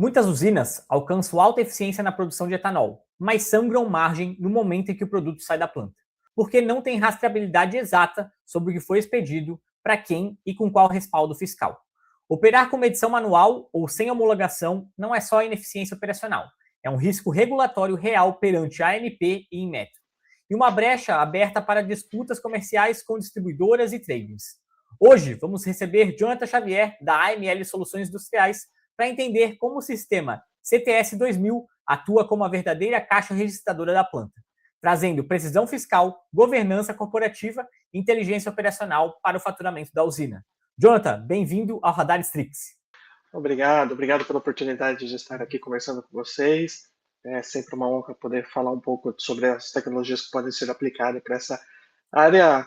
Muitas usinas alcançam alta eficiência na produção de etanol, mas sangram margem no momento em que o produto sai da planta, porque não tem rastreabilidade exata sobre o que foi expedido, para quem e com qual respaldo fiscal. Operar com medição manual ou sem homologação não é só ineficiência operacional, é um risco regulatório real perante a ANP e Inmetro, e uma brecha aberta para disputas comerciais com distribuidoras e tradings. Hoje, vamos receber Jonathan Xavier, da AML Soluções Industriais, para entender como o sistema CTS 2000 atua como a verdadeira caixa registradora da planta, trazendo precisão fiscal, governança corporativa e inteligência operacional para o faturamento da usina. Jonathan, bem-vindo ao Radar Strix. Obrigado pela oportunidade de estar aqui conversando com vocês. É sempre uma honra poder falar um pouco sobre as tecnologias que podem ser aplicadas para essa área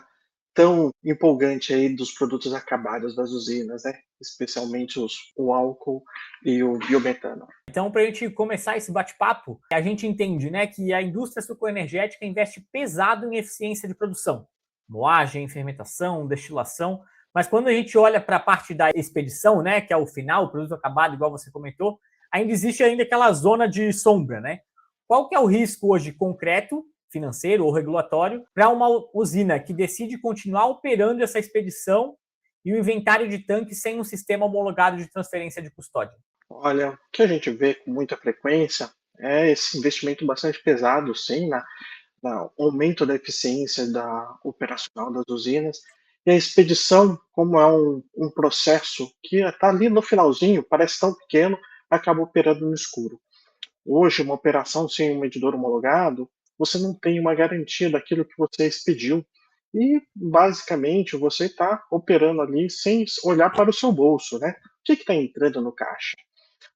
tão empolgante aí dos produtos acabados das usinas, né? Especialmente o álcool e o biometano. Então, para a gente começar esse bate-papo, a gente entende, né, que a indústria sucroenergética investe pesado em eficiência de produção, moagem, fermentação, destilação, mas quando a gente olha para a parte da expedição, né, que é o final, o produto acabado, igual você comentou, ainda existe aquela zona de sombra, né? Qual que é o risco hoje concreto, financeiro ou regulatório, para uma usina que decide continuar operando essa expedição e o inventário de tanques sem um sistema homologado de transferência de custódia? Olha, o que a gente vê com muita frequência é esse investimento bastante pesado, sim, no aumento da eficiência operacional das usinas. E a expedição, como é um processo que está ali no finalzinho, parece tão pequeno, acaba operando no escuro. Hoje, uma operação sem um medidor homologado, você não tem uma garantia daquilo que você expediu. E, basicamente, você está operando ali sem olhar para o seu bolso, né? O que está entrando no caixa?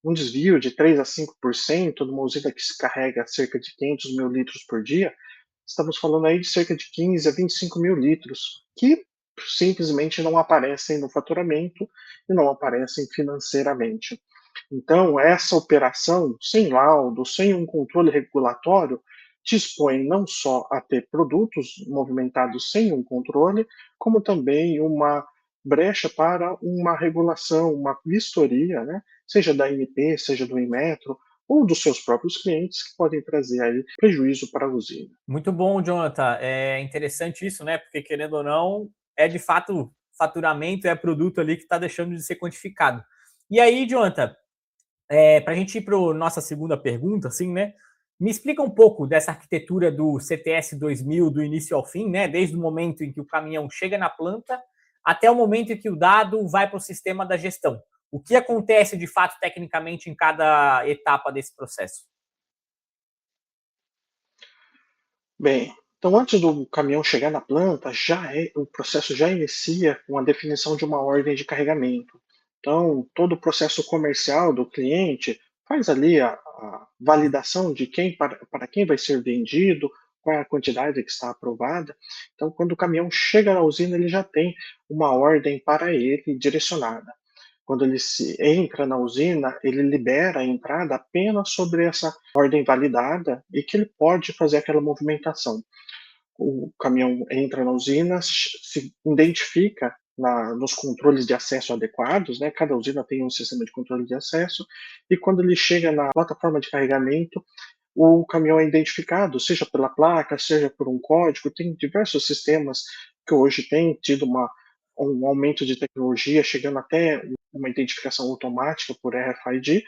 Um desvio de 3 a 5% numa usina que se carrega cerca de 500 mil litros por dia, estamos falando aí de cerca de 15 a 25 mil litros, que simplesmente não aparecem no faturamento e não aparecem financeiramente. Então, essa operação, sem laudo, sem um controle regulatório, te expõe não só a ter produtos movimentados sem um controle, como também uma brecha para uma regulação, uma vistoria, né? Seja da ANP, seja do Inmetro, ou dos seus próprios clientes, que podem trazer aí prejuízo para a usina. Muito bom, Jonathan. É interessante isso, né? Porque, querendo ou não, é de fato faturamento, é produto ali que está deixando de ser quantificado. E aí, Jonathan, para a gente ir para a nossa segunda pergunta, assim, né? Me explica um pouco dessa arquitetura do CTS 2000, do início ao fim, né? Desde o momento em que o caminhão chega na planta até o momento em que o dado vai para o sistema da gestão. O que acontece de fato tecnicamente em cada etapa desse processo? Bem, então antes do caminhão chegar na planta, o processo já inicia com a definição de uma ordem de carregamento. Então, todo o processo comercial do cliente faz ali a validação de para quem vai ser vendido, qual é a quantidade que está aprovada. Então, quando o caminhão chega na usina, ele já tem uma ordem para ele direcionada. Quando ele se entra na usina, ele libera a entrada apenas sobre essa ordem validada e que ele pode fazer aquela movimentação. O caminhão entra na usina, se identifica nos controles de acesso adequados, né? Cada usina tem um sistema de controle de acesso, e quando ele chega na plataforma de carregamento, o caminhão é identificado, seja pela placa, seja por um código. Tem diversos sistemas que hoje têm tido um aumento de tecnologia, chegando até uma identificação automática por RFID,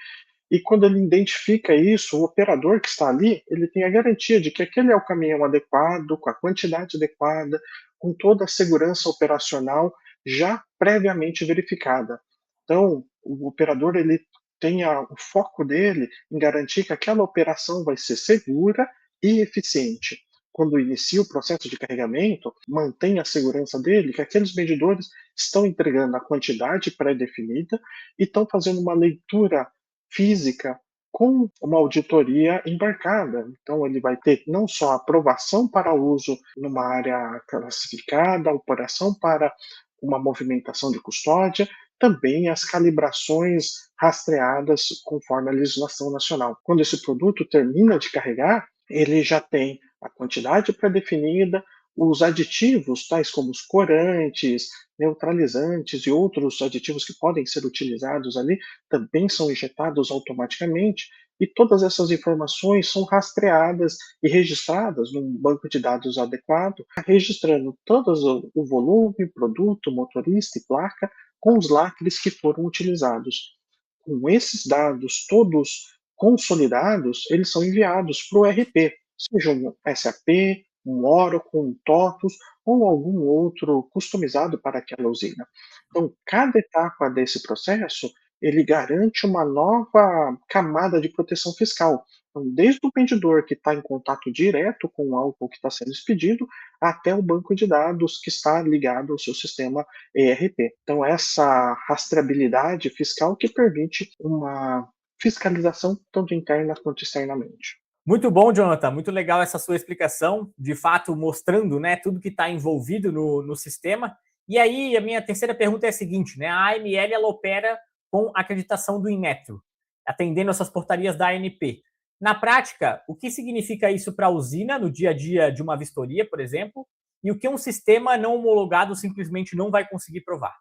e quando ele identifica isso, o operador que está ali, ele tem a garantia de que aquele é o caminhão adequado, com a quantidade adequada, com toda a segurança operacional já previamente verificada. Então, o operador ele tem o foco dele em garantir que aquela operação vai ser segura e eficiente. Quando inicia o processo de carregamento, mantém a segurança dele, que aqueles medidores estão entregando a quantidade pré-definida e estão fazendo uma leitura física com uma auditoria embarcada. Então, ele vai ter não só aprovação para uso numa área classificada, operação para uma movimentação de custódia, também as calibrações rastreadas conforme a legislação nacional. Quando esse produto termina de carregar, ele já tem a quantidade pré-definida, Os aditivos, tais como os corantes, neutralizantes e outros aditivos que podem ser utilizados ali, também são injetados automaticamente, e todas essas informações são rastreadas e registradas num banco de dados adequado, registrando todos o volume, produto, motorista e placa com os lacres que foram utilizados. Com esses dados todos consolidados, eles são enviados para o ERP, seja um SAP, um Oracle, um TOTUS ou algum outro customizado para aquela usina. Então, cada etapa desse processo, ele garante uma nova camada de proteção fiscal. Então, desde o vendedor que está em contato direto com o álcool que está sendo expedido, até o banco de dados que está ligado ao seu sistema ERP. Então, essa rastreabilidade fiscal que permite uma fiscalização tanto interna quanto externamente. Muito bom, Jonathan. Muito legal essa sua explicação, de fato mostrando, né, tudo que está envolvido no sistema. E aí, a minha terceira pergunta é a seguinte, né? A AML ela opera com acreditação do Inmetro, atendendo essas portarias da ANP. Na prática, o que significa isso para a usina no dia a dia de uma vistoria, por exemplo, e o que um sistema não homologado simplesmente não vai conseguir provar?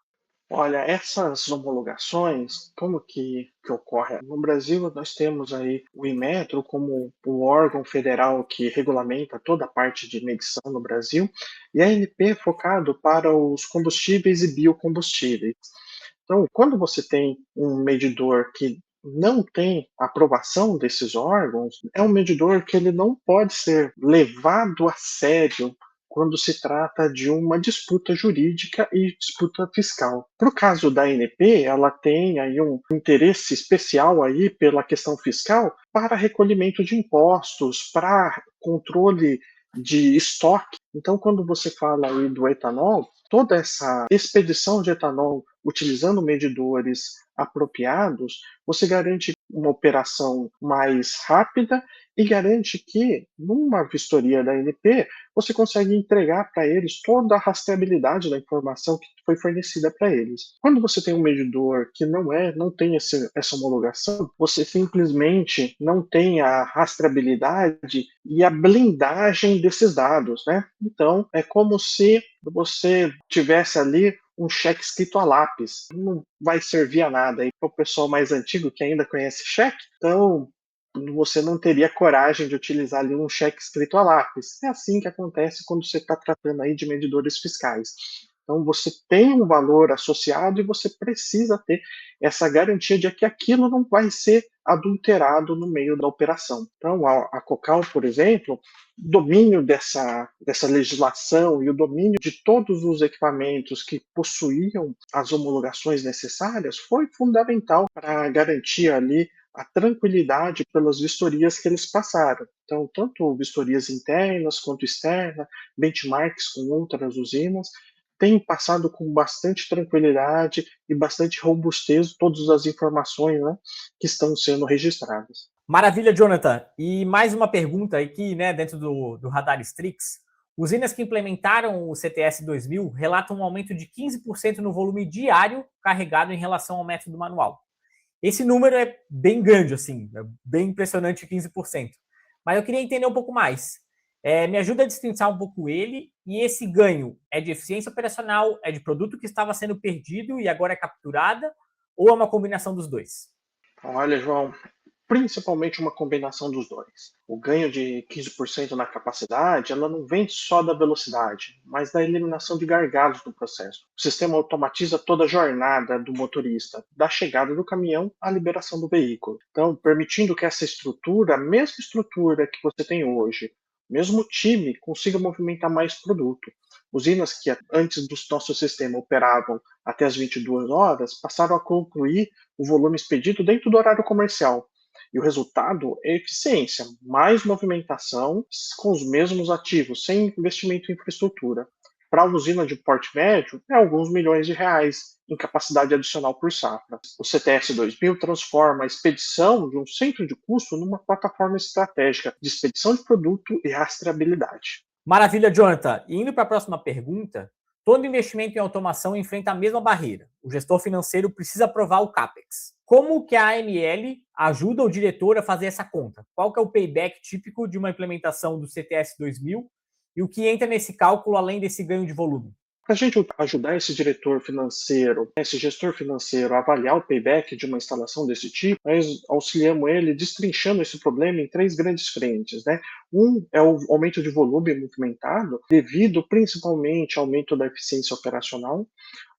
Olha, essas homologações, como que ocorre? No Brasil, nós temos aí o Inmetro como o órgão federal que regulamenta toda a parte de medição no Brasil, e a ANP é focado para os combustíveis e biocombustíveis. Então, quando você tem um medidor que não tem aprovação desses órgãos, é um medidor que ele não pode ser levado a sério quando se trata de uma disputa jurídica e disputa fiscal. Para o caso da ANP, ela tem aí um interesse especial aí pela questão fiscal para recolhimento de impostos, para controle de estoque. Então, quando você fala aí do etanol, toda essa expedição de etanol utilizando medidores apropriados, você garante uma operação mais rápida e garante que, numa vistoria da ANP, você consegue entregar para eles toda a rastreabilidade da informação que foi fornecida para eles. Quando você tem um medidor que não tem essa homologação, você simplesmente não tem a rastreabilidade e a blindagem desses dados, né? Então, é como se você tivesse ali um cheque escrito a lápis. Não vai servir a nada. Aí para o pessoal mais antigo que ainda conhece cheque, então você não teria coragem de utilizar ali um cheque escrito a lápis. É assim que acontece quando você está tratando aí de medidores fiscais. Então você tem um valor associado e você precisa ter essa garantia de que aquilo não vai ser adulterado no meio da operação. Então a Cocal, por exemplo, domínio dessa legislação e o domínio de todos os equipamentos que possuíam as homologações necessárias foi fundamental para garantir ali a tranquilidade pelas vistorias que eles passaram. Então, tanto vistorias internas quanto externas, benchmarks com outras usinas, têm passado com bastante tranquilidade e bastante robustez todas as informações, né, que estão sendo registradas. Maravilha, Jonathan. E mais uma pergunta aqui, né, dentro do Radar Strix. Usinas que implementaram o CTS 2000 relatam um aumento de 15% no volume diário carregado em relação ao método manual. Esse número é bem grande, assim, é bem impressionante, 15%. Mas eu queria entender um pouco mais. Me ajuda a destrinçar um pouco ele, e esse ganho é de eficiência operacional, é de produto que estava sendo perdido e agora é capturada, ou é uma combinação dos dois? Olha, João, principalmente uma combinação dos dois. O ganho de 15% na capacidade, ela não vem só da velocidade, mas da eliminação de gargalos no processo. O sistema automatiza toda a jornada do motorista, da chegada do caminhão à liberação do veículo. Então, permitindo que essa estrutura, a mesma estrutura que você tem hoje, mesmo time, consiga movimentar mais produto. Usinas que antes do nosso sistema operavam até as 22 horas, passaram a concluir o volume expedido dentro do horário comercial. E o resultado é eficiência, mais movimentação com os mesmos ativos, sem investimento em infraestrutura. Para a usina de porte médio, é alguns milhões de reais em capacidade adicional por safra. O CTS 2000 transforma a expedição de um centro de custo numa plataforma estratégica de expedição de produto e rastreabilidade. Maravilha, Jonathan. E indo para a próxima pergunta, todo investimento em automação enfrenta a mesma barreira. O gestor financeiro precisa aprovar o CAPEX. Como que a AML ajuda o diretor a fazer essa conta? Qual que é o payback típico de uma implementação do CTS 2000 E o que entra nesse cálculo além desse ganho de volume? Para a gente ajudar esse diretor financeiro, esse gestor financeiro a avaliar o payback de uma instalação desse tipo, nós auxiliamos ele destrinchando esse problema em três grandes frentes, né? Um é o aumento de volume movimentado, devido principalmente ao aumento da eficiência operacional.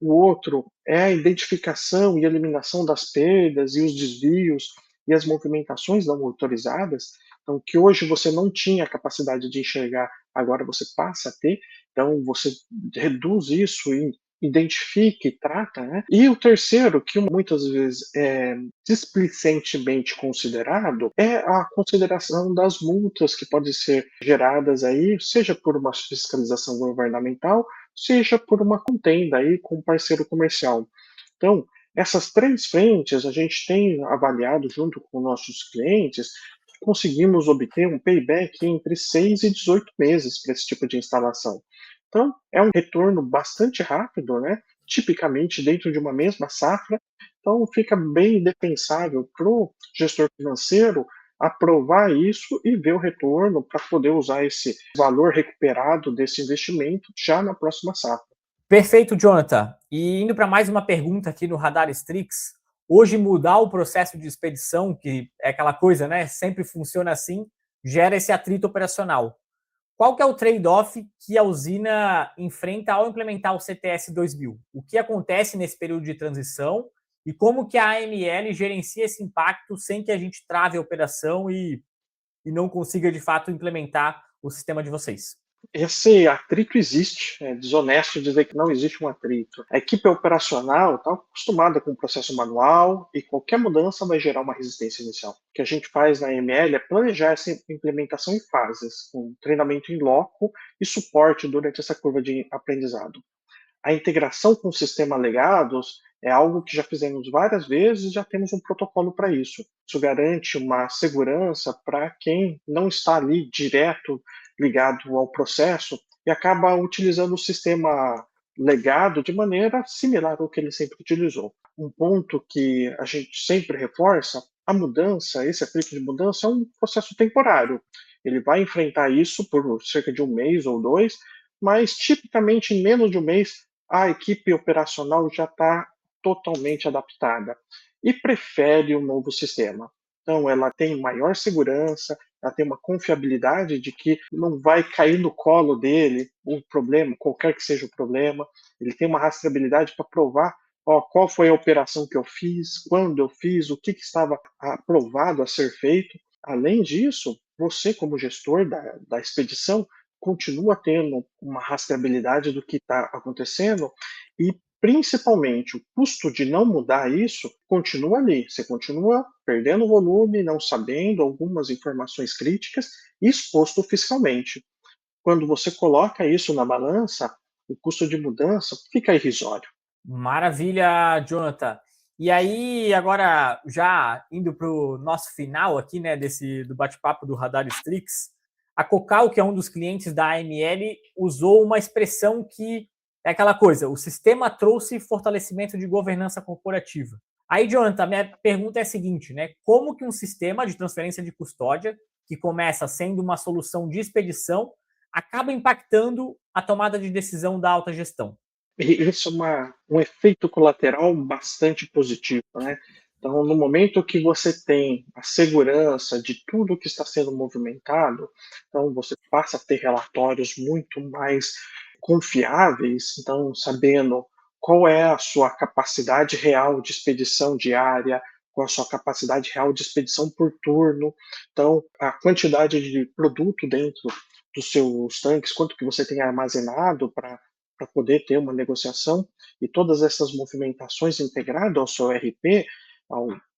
O outro é a identificação e eliminação das perdas e os desvios e as movimentações não autorizadas, então, que hoje você não tinha a capacidade de enxergar, agora você passa a ter. Então, você reduz isso e identifica e trata, né? E o terceiro, que muitas vezes é displicentemente considerado, é a consideração das multas que podem ser geradas aí, seja por uma fiscalização governamental, seja por uma contenda aí com um parceiro comercial. Então, essas três frentes a gente tem avaliado junto com nossos clientes, conseguimos obter um payback entre 6 e 18 meses para esse tipo de instalação. Então, é um retorno bastante rápido, né? Tipicamente dentro de uma mesma safra. Então, fica bem defensável para o gestor financeiro aprovar isso e ver o retorno para poder usar esse valor recuperado desse investimento já na próxima safra. Perfeito, Jonathan. E indo para mais uma pergunta aqui no Radar Strix, hoje mudar o processo de expedição, que é aquela coisa, né? Sempre funciona assim, gera esse atrito operacional. Qual que é o trade-off que a usina enfrenta ao implementar o CTS 2000? O que acontece nesse período de transição e como que a AML gerencia esse impacto sem que a gente trave a operação e não consiga, de fato, implementar o sistema de vocês? Esse atrito existe, é desonesto dizer que não existe um atrito. A equipe operacional está acostumada com o processo manual e qualquer mudança vai gerar uma resistência inicial. O que a gente faz na ML é planejar essa implementação em fases, com treinamento em loco e suporte durante essa curva de aprendizado. A integração com o sistema legados é algo que já fizemos várias vezes e já temos um protocolo para isso. Isso garante uma segurança para quem não está ali direto ligado ao processo e acaba utilizando o sistema legado de maneira similar ao que ele sempre utilizou. Um ponto que a gente sempre reforça, a mudança, esse atrito de mudança é um processo temporário. Ele vai enfrentar isso por cerca de um mês ou dois, mas tipicamente em menos de um mês a equipe operacional já está totalmente adaptada e prefere o novo sistema. Então, ela tem maior segurança, ela tem uma confiabilidade de que não vai cair no colo dele um problema, qualquer que seja o problema. Ele tem uma rastreabilidade para provar qual foi a operação que eu fiz, quando eu fiz, o que estava aprovado a ser feito. Além disso, você, como gestor da expedição, continua tendo uma rastreabilidade do que está acontecendo e, principalmente, o custo de não mudar isso continua ali. Você continua perdendo volume, não sabendo algumas informações críticas e exposto fiscalmente. Quando você coloca isso na balança, o custo de mudança fica irrisório. Maravilha, Jonathan. E aí, agora, já indo para o nosso final aqui, né, do bate-papo do Radar Strix, a Cocal, que é um dos clientes da AML, usou uma expressão que é aquela coisa, o sistema trouxe fortalecimento de governança corporativa. Aí, Jonathan, minha pergunta é a seguinte, né, como que um sistema de transferência de custódia, que começa sendo uma solução de expedição, acaba impactando a tomada de decisão da alta gestão? E isso é um efeito colateral bastante positivo, né? Então, no momento que você tem a segurança de tudo que está sendo movimentado, então você passa a ter relatórios muito mais confiáveis, então sabendo qual é a sua capacidade real de expedição diária, qual é a sua capacidade real de expedição por turno, então a quantidade de produto dentro dos seus tanques, quanto que você tem armazenado para poder ter uma negociação e todas essas movimentações integradas ao seu RP,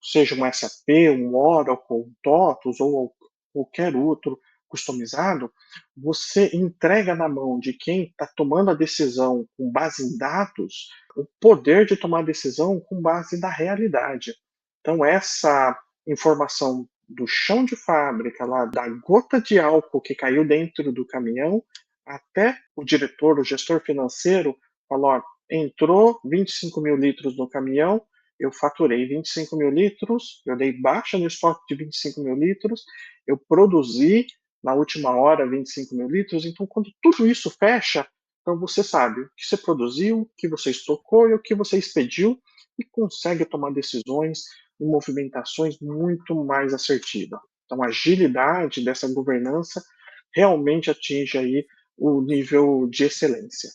seja um SAP, um Oracle, um TOTUS ou qualquer outro customizado, você entrega na mão de quem está tomando a decisão com base em dados o poder de tomar decisão com base na realidade. Então, essa informação do chão de fábrica, lá da gota de álcool que caiu dentro do caminhão, até o diretor, o gestor financeiro, falou: ó, entrou 25 mil litros no caminhão, eu faturei 25 mil litros, eu dei baixa no estoque de 25 mil litros, eu produzi na última hora 25 mil litros. Então, quando tudo isso fecha, então você sabe o que você produziu, o que você estocou e o que você expediu e consegue tomar decisões e movimentações muito mais assertivas. Então, a agilidade dessa governança realmente atinge aí o nível de excelência.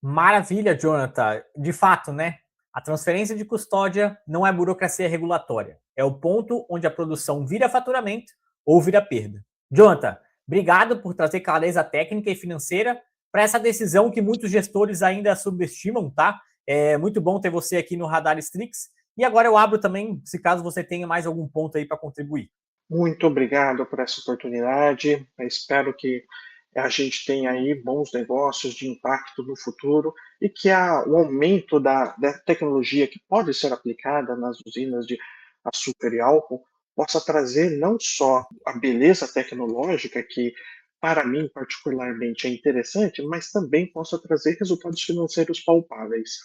Maravilha, Jonathan. De fato, né? A transferência de custódia não é burocracia regulatória. É o ponto onde a produção vira faturamento ou vira perda. Jonathan, obrigado por trazer clareza técnica e financeira para essa decisão que muitos gestores ainda subestimam, tá? É muito bom ter você aqui no Radar Strix. E agora eu abro também, se caso você tenha mais algum ponto aí para contribuir. Muito obrigado por essa oportunidade. Eu espero que a gente tenha aí bons negócios de impacto no futuro e que o aumento da tecnologia que pode ser aplicada nas usinas de açúcar e álcool possa trazer não só a beleza tecnológica, que para mim particularmente é interessante, mas também possa trazer resultados financeiros palpáveis.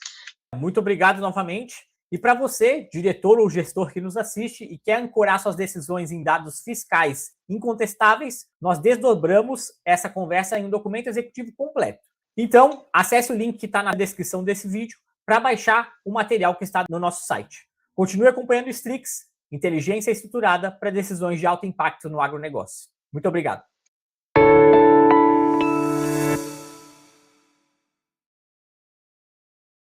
Muito obrigado novamente. E para você, diretor ou gestor que nos assiste e quer ancorar suas decisões em dados fiscais incontestáveis, nós desdobramos essa conversa em um documento executivo completo. Então, acesse o link que está na descrição desse vídeo para baixar o material que está no nosso site. Continue acompanhando o Strix, inteligência estruturada para decisões de alto impacto no agronegócio. Muito obrigado.